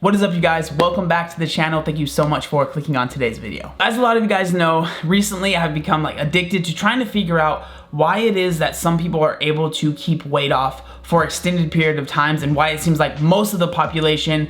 What is up, you guys? Welcome back to the channel. Thank you so much for clicking on today's video. As a lot of you guys know, recently I've become addicted to trying to figure out why it is that some people are able to keep weight off for extended period of times, and why it seems like most of the population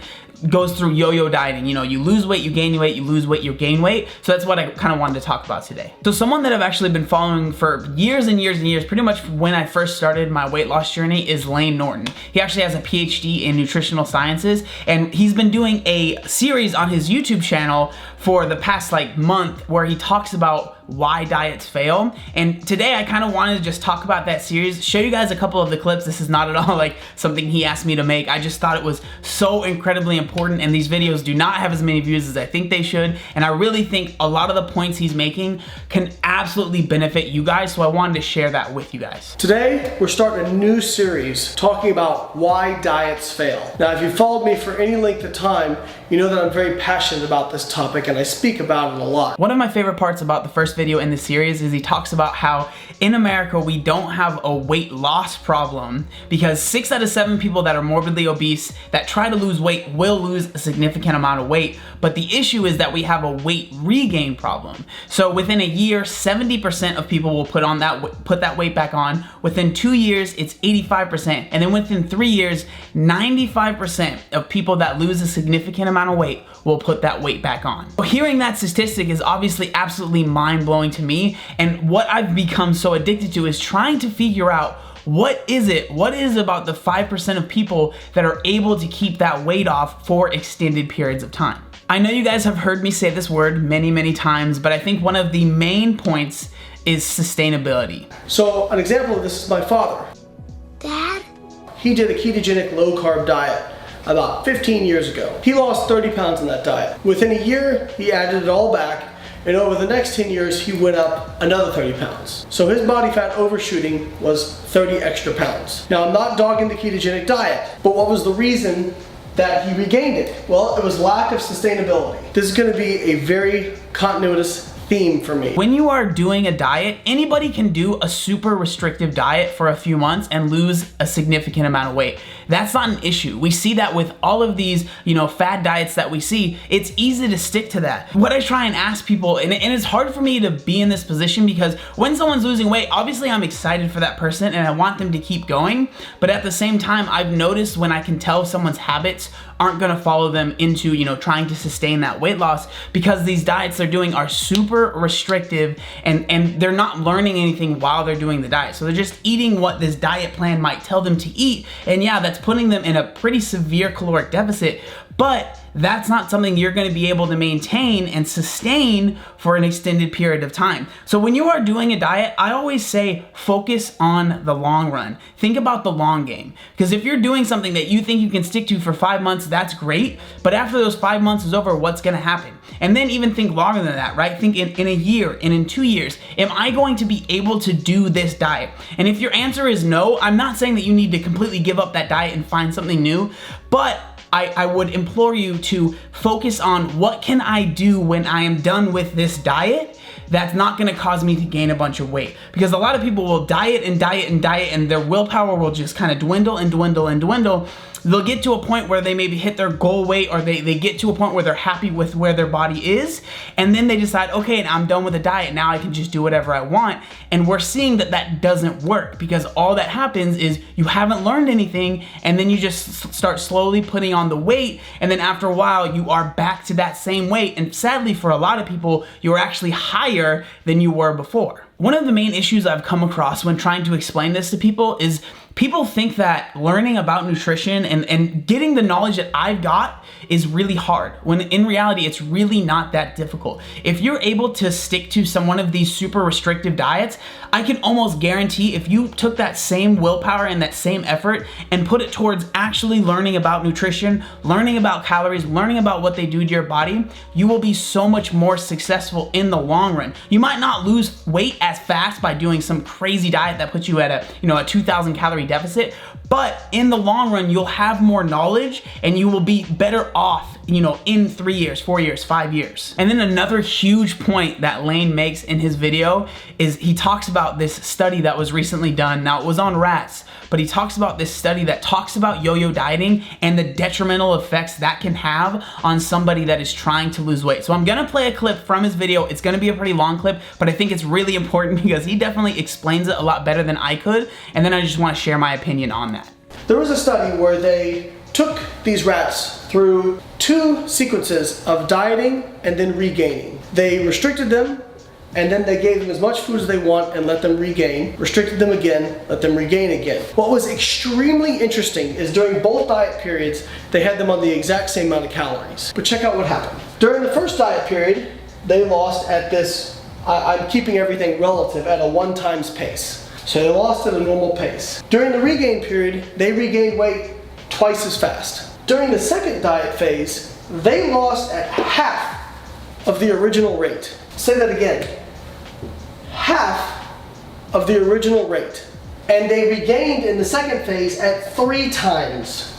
goes through yo-yo dieting. You know, you lose weight, you gain weight, you lose weight, you gain weight. So that's what I kind of wanted to talk about today. So someone that I've actually been following for years and years and years, pretty much when I first started my weight loss journey, is Layne Norton. He actually has a PhD in nutritional sciences, and he's been doing a series on his YouTube channel for the past month where he talks about why diets fail. And today I kind of wanted to just talk about that series, show you guys a couple of the clips. This is not at all something he asked me to make. I just thought it was so incredibly important, and these videos do not have as many views as I think they should. And I really think a lot of the points he's making can absolutely benefit you guys. So I wanted to share that with you guys. Today, we're starting a new series talking about why diets fail. Now, if you've followed me for any length of time, you know that I'm very passionate about this topic and I speak about it a lot. One of my favorite parts about the first video in the series is he talks about how in America we don't have a weight loss problem, because 6 out of 7 people that are morbidly obese that try to lose weight will lose a significant amount of weight. But the issue is that we have a weight regain problem. So within a year, 70% of people will put that weight back on. Within 2 years, it's 85%. And then within 3 years, 95% of people that lose a significant amount of weight will put that weight back on. Well, hearing that statistic is obviously absolutely mind-blowing to me, and what I've become so addicted to is trying to figure out what is about the 5% of people that are able to keep that weight off for extended periods of time. I know you guys have heard me say this word many, many times, but I think one of the main points is sustainability. So an example of this is my father. Dad? He did a ketogenic low-carb diet about 15 years ago. He lost 30 pounds in that diet. Within a year, he added it all back, and over the next 10 years, he went up another 30 pounds. So his body fat overshooting was 30 extra pounds. Now, I'm not dogging the ketogenic diet, but what was the reason that he regained it? Well, it was lack of sustainability. This is gonna be a very continuous theme for me. When you are doing a diet, anybody can do a super restrictive diet for a few months and lose a significant amount of weight. That's not an issue. We see that with all of these, fad diets that we see. It's easy to stick to that. What I try and ask people, and it's hard for me to be in this position, because when someone's losing weight, obviously I'm excited for that person and I want them to keep going. But at the same time, I've noticed when I can tell someone's habits aren't gonna follow them into, trying to sustain that weight loss, because these diets they're doing are super restrictive, and they're not learning anything while they're doing the diet. So they're just eating what this diet plan might tell them to eat. And yeah, that's putting them in a pretty severe caloric deficit, but that's not something you're gonna be able to maintain and sustain for an extended period of time. So when you are doing a diet, I always say focus on the long run. Think about the long game. Because if you're doing something that you think you can stick to for 5 months, that's great. But after those 5 months is over, what's gonna happen? And then even think longer than that, right? Think in a year and in 2 years, am I going to be able to do this diet? And if your answer is no, I'm not saying that you need to completely give up that diet and find something new, but I would implore you to focus on what can I do when I am done with this diet that's not gonna cause me to gain a bunch of weight. Because a lot of people will diet and diet and diet, and their willpower will just kind of dwindle and dwindle and dwindle. They'll get to a point where they maybe hit their goal weight, or they get to a point where they're happy with where their body is, and then they decide, okay, I'm done with the diet, now I can just do whatever I want. And we're seeing that that doesn't work, because all that happens is you haven't learned anything, and then you just start slowly putting on the weight, and then after a while you are back to that same weight, and sadly for a lot of people, you're actually higher than you were before. One of the main issues I've come across when trying to explain this to people is people think that learning about nutrition and getting the knowledge that I've got is really hard, when in reality it's really not that difficult. If you're able to stick to one of these super restrictive diets, I can almost guarantee if you took that same willpower and that same effort and put it towards actually learning about nutrition, learning about calories, learning about what they do to your body, you will be so much more successful in the long run. You might not lose weight as fast by doing some crazy diet that puts you at a 2,000 calorie deficit, but in the long run you'll have more knowledge and you will be better off, you know, in 3 years, 4 years, 5 years. And then another huge point that Layne makes in his video is he talks about this study that was recently done. Now, it was on rats, but he talks about this study that talks about yo-yo dieting and the detrimental effects that can have on somebody that is trying to lose weight. So I'm gonna play a clip from his video. It's gonna be a pretty long clip, but I think it's really important because he definitely explains it a lot better than I could. And then I just wanna share my opinion on that. There was a study where they took these rats through 2 sequences of dieting and then regaining. They restricted them, and then they gave them as much food as they want and let them regain, restricted them again, let them regain again. What was extremely interesting is during both diet periods, they had them on the exact same amount of calories. But check out what happened. During the first diet period, they lost at this, I'm keeping everything relative, at a 1 times pace. So they lost at a normal pace. During the regain period, they regained weight twice as fast. During the second diet phase, they lost at half of the original rate. Say that again. Half of the original rate. And they regained in the second phase at 3 times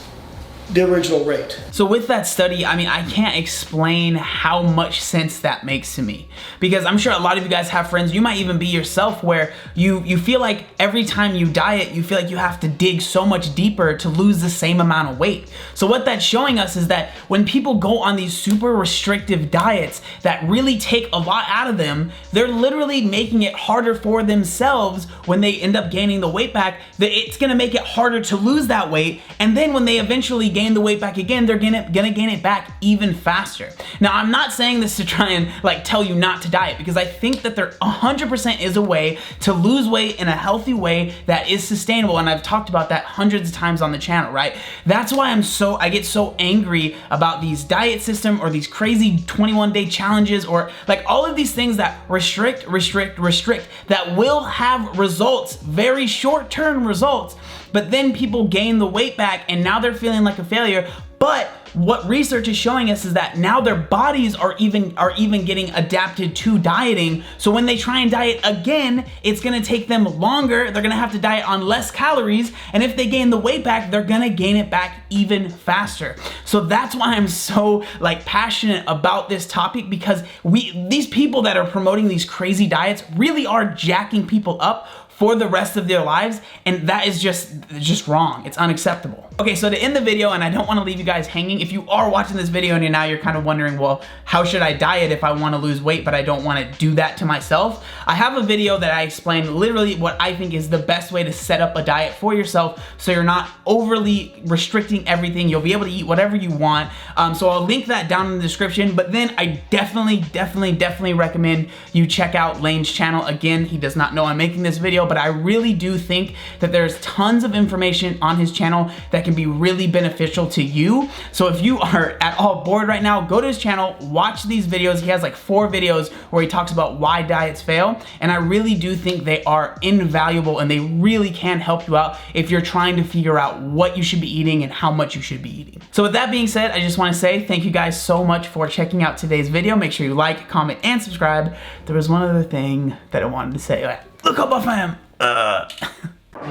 the original rate. So with that study, I mean, I can't explain how much sense that makes to me, because I'm sure a lot of you guys have friends, you might even be yourself, where you feel like every time you diet, you feel like you have to dig so much deeper to lose the same amount of weight. So what that's showing us is that when people go on these super restrictive diets that really take a lot out of them, they're literally making it harder for themselves when they end up gaining the weight back. It's gonna make it harder to lose that weight, and then when they eventually gain the weight back again, they're gonna gain it back even faster. Now, I'm not saying this to try and like tell you not to diet, because I think that there 100% is a way to lose weight in a healthy way that is sustainable, and I've talked about that hundreds of times on the channel, right? That's why I get so angry about these diet system or these crazy 21-day challenges, or like all of these things that restrict, that will have results, very short-term results, but then people gain the weight back and now they're feeling like a failure. But what research is showing us is that now their bodies are even getting adapted to dieting. So when they try and diet again, it's gonna take them longer. They're gonna have to diet on less calories. And if they gain the weight back, they're gonna gain it back even faster. So that's why I'm so like passionate about this topic, because these people that are promoting these crazy diets really are jacking people up for the rest of their lives, and that is just wrong. It's unacceptable. Okay, so to end the video, and I don't wanna leave you guys hanging, if you are watching this video and you're kind of wondering, well, how should I diet if I wanna lose weight but I don't wanna do that to myself? I have a video that I explain literally what I think is the best way to set up a diet for yourself so you're not overly restricting everything. You'll be able to eat whatever you want. So I'll link that down in the description, but then I definitely recommend you check out Layne's channel. Again, he does not know I'm making this video, but I really do think that there's tons of information on his channel that can be really beneficial to you. So if you are at all bored right now, go to his channel, watch these videos. He has like 4 videos where he talks about why diets fail, and I really do think they are invaluable and they really can help you out if you're trying to figure out what you should be eating and how much you should be eating. So with that being said, I just want to say thank you guys so much for checking out today's video. Make sure you like, comment, and subscribe. There was one other thing that I wanted to say. Look how buff I am.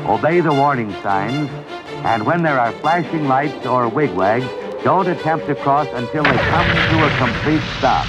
Obey the warning signs, and when there are flashing lights or wigwags, don't attempt to cross until they come to a complete stop.